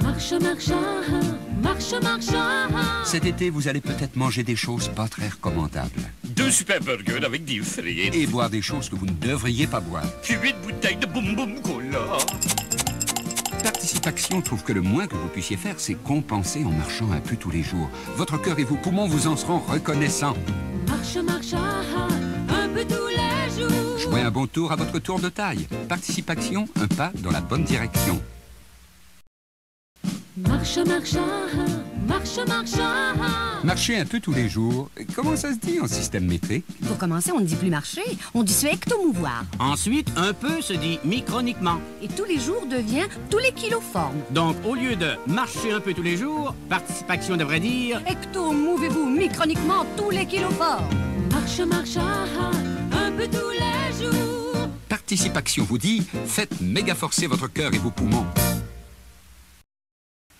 Marche, marche, marche, marche. Cet été, vous allez peut-être manger des choses pas très recommandables. 2 super burgers avec des frites. Et boire des choses que vous ne devriez pas boire. Puis 8 bouteilles de boum boum cola. Participation trouve que le moins que vous puissiez faire, c'est compenser en marchant un peu tous les jours. Votre cœur et vos poumons vous en seront reconnaissants. Marche, marche, un peu tous les jours. Jouez un bon tour à votre tour de taille. Participation, un pas dans la bonne direction. Marche, marche, marche, marche. Marchez un peu tous les jours. Comment ça se dit en système métrique? Pour commencer, on ne dit plus marcher, on dit se hectomouvoir. Ensuite, un peu se dit microniquement. Et tous les jours devient tous les kiloformes. Donc, au lieu de marcher un peu tous les jours, participation devrait dire... Hecto-mouvez-vous microniquement tous les kiloformes. Marche, marche, un peu tous les jours. Participation vous dit, faites méga forcer votre cœur et vos poumons.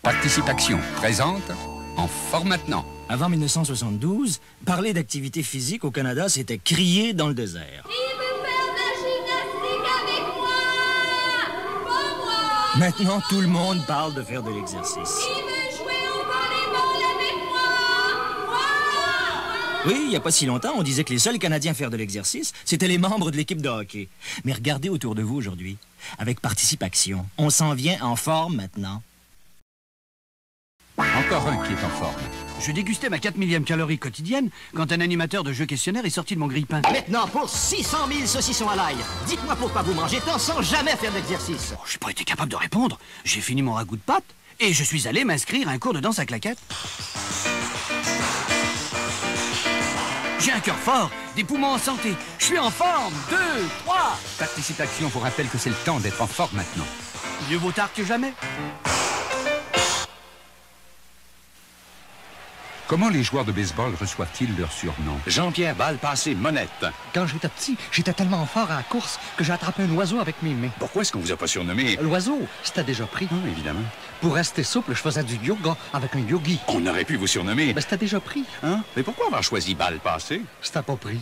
Participation présente, en forme maintenant. Avant 1972, parler d'activité physique au Canada, c'était crier dans le désert. Qui veut faire de la gymnastique avec moi? Pas moi! Maintenant, tout le monde parle de faire de l'exercice. Qui veut jouer au volleyball avec moi? Moi! Oui, il n'y a pas si longtemps, on disait que les seuls Canadiens à faire de l'exercice, c'étaient les membres de l'équipe de hockey. Mais regardez autour de vous aujourd'hui. Avec Participation, on s'en vient en forme maintenant. Encore un qui est en forme. Je dégustais ma 4 millième calorie quotidienne quand un animateur de jeu questionnaire est sorti de mon grille-pain. Maintenant, pour 600 000 saucissons à l'ail, dites-moi pourquoi vous mangez tant sans jamais faire d'exercice. Oh, j'ai pas été capable de répondre. J'ai fini mon ragoût de pâtes et je suis allé m'inscrire à un cours de danse à claquettes. J'ai un cœur fort, des poumons en santé. Je suis en forme. 2, 3. Participation vous rappelle que c'est le temps d'être en forme maintenant. Mieux vaut tard que jamais. Comment les joueurs de baseball reçoivent-ils leur surnom? Jean-Pierre Balle passé Monette. Quand j'étais petit, j'étais tellement fort à la course que j'ai attrapé un oiseau avec mes mains. Pourquoi est-ce qu'on vous a pas surnommé? L'oiseau, c'était déjà pris. Ah, évidemment. Pour rester souple, je faisais du yoga avec un yogi. On aurait pu vous surnommer. Mais c'était déjà pris. Hein? Mais pourquoi avoir choisi Balle passé? C'était pas pris.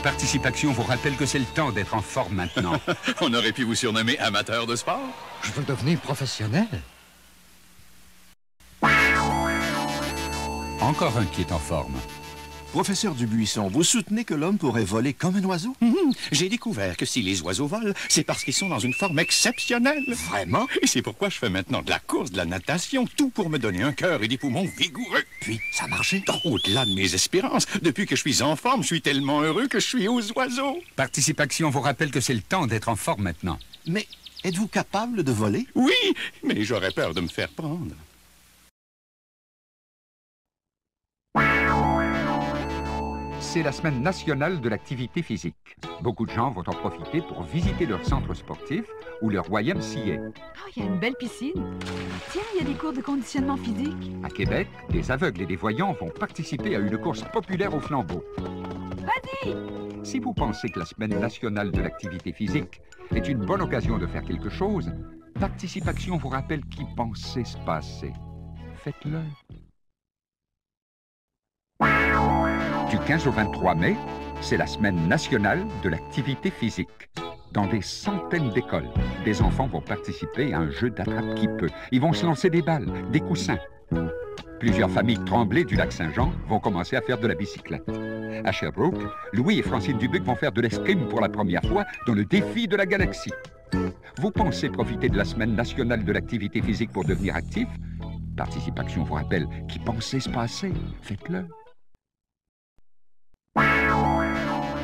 Participation vous rappelle que c'est le temps d'être en forme maintenant. On aurait pu vous surnommer amateur de sport. Je veux devenir professionnel. Encore un qui est en forme. Professeur Dubuisson, vous soutenez que l'homme pourrait voler comme un oiseau? J'ai découvert que si les oiseaux volent, c'est parce qu'ils sont dans une forme exceptionnelle. Vraiment? Et c'est pourquoi je fais maintenant de la course, de la natation, tout pour me donner un cœur et des poumons vigoureux. Puis, ça a marché? Au-delà de mes espérances, depuis que je suis en forme, je suis tellement heureux que je suis aux oiseaux. Participation vous rappelle que c'est le temps d'être en forme maintenant. Mais êtes-vous capable de voler? Oui, mais j'aurais peur de me faire prendre. C'est la semaine nationale de l'activité physique. Beaucoup de gens vont en profiter pour visiter leur centre sportif ou leur YMCA. Oh, il y a une belle piscine. Tiens, il y a des cours de conditionnement physique. À Québec, des aveugles et des voyants vont participer à une course populaire au flambeau. Vas-y! Si vous pensez que la semaine nationale de l'activité physique est une bonne occasion de faire quelque chose, Participation vous rappelle qu'y penser se passer. Faites-le. Du 15 au 23 mai, c'est la semaine nationale de l'activité physique. Dans des centaines d'écoles, des enfants vont participer à un jeu d'attrape-qui-peut. Ils vont se lancer des balles, des coussins. Plusieurs familles tremblées du lac Saint-Jean vont commencer à faire de la bicyclette. À Sherbrooke, Louis et Francine Dubuc vont faire de l'escrime pour la première fois dans le défi de la galaxie. Vous pensez profiter de la semaine nationale de l'activité physique pour devenir actif? Participation vous rappelle qu'y penser se passer. Faites-le.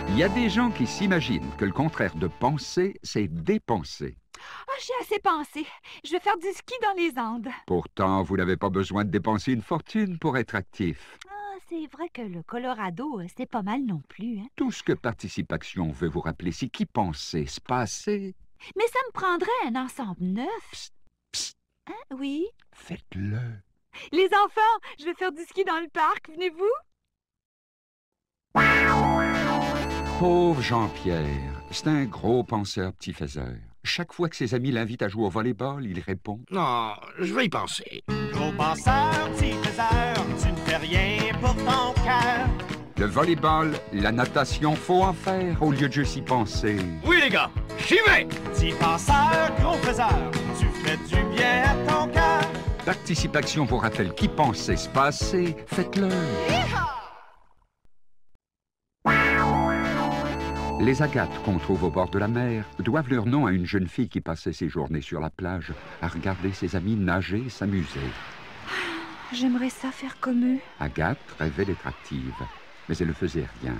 Il y a des gens qui s'imaginent que le contraire de penser, c'est dépenser. Ah, j'ai assez pensé. Je vais faire du ski dans les Andes. Pourtant, vous n'avez pas besoin de dépenser une fortune pour être actif. Ah, c'est vrai que le Colorado, c'est pas mal non plus, hein? Tout ce que Participation veut vous rappeler, c'est qu'y penser se passer. Mais ça me prendrait un ensemble neuf. Psst, psst. Hein, oui? Faites-le. Les enfants, je vais faire du ski dans le parc. Venez-vous? Pauvre Jean-Pierre, c'est un gros penseur petit-faiseur. Chaque fois que ses amis l'invitent à jouer au volleyball, il répond « Non, je vais y penser. » Gros penseur, petit faiseur, tu ne fais rien pour ton cœur. Le volleyball, la natation, faut en faire au lieu de juste y penser. Oui, les gars, j'y vais! Petit penseur, gros faiseur, tu fais du bien à ton cœur. Participation vous rappelle qu'y penser se passer, faites-le. Les agates qu'on trouve au bord de la mer doivent leur nom à une jeune fille qui passait ses journées sur la plage à regarder ses amis nager et s'amuser. J'aimerais ça faire comme eux. Agathe rêvait d'être active, mais elle ne faisait rien.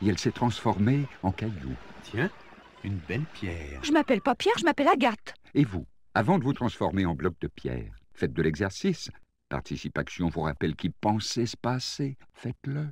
Et elle s'est transformée en caillou. Tiens, une belle pierre. Je m'appelle pas Pierre, je m'appelle Agathe. Et vous, avant de vous transformer en bloc de pierre, faites de l'exercice. Participation vous rappelle qu'y penser se passer, faites-le.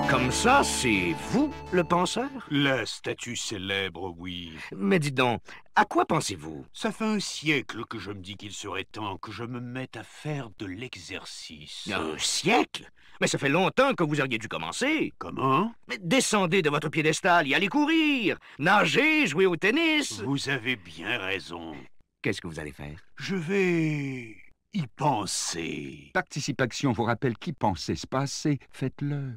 Comme ça, c'est vous, le penseur? La statue célèbre, oui. Mais dites donc, à quoi pensez-vous? Ça fait un siècle que je me dis qu'il serait temps que je me mette à faire de l'exercice. Un siècle? Mais ça fait longtemps que vous auriez dû commencer. Comment? Mais descendez de votre piédestal et allez courir, nager, jouer au tennis. Vous avez bien raison. Qu'est-ce que vous allez faire? Je vais y penser. Participation vous rappelle qu'y penser se passer, faites-le.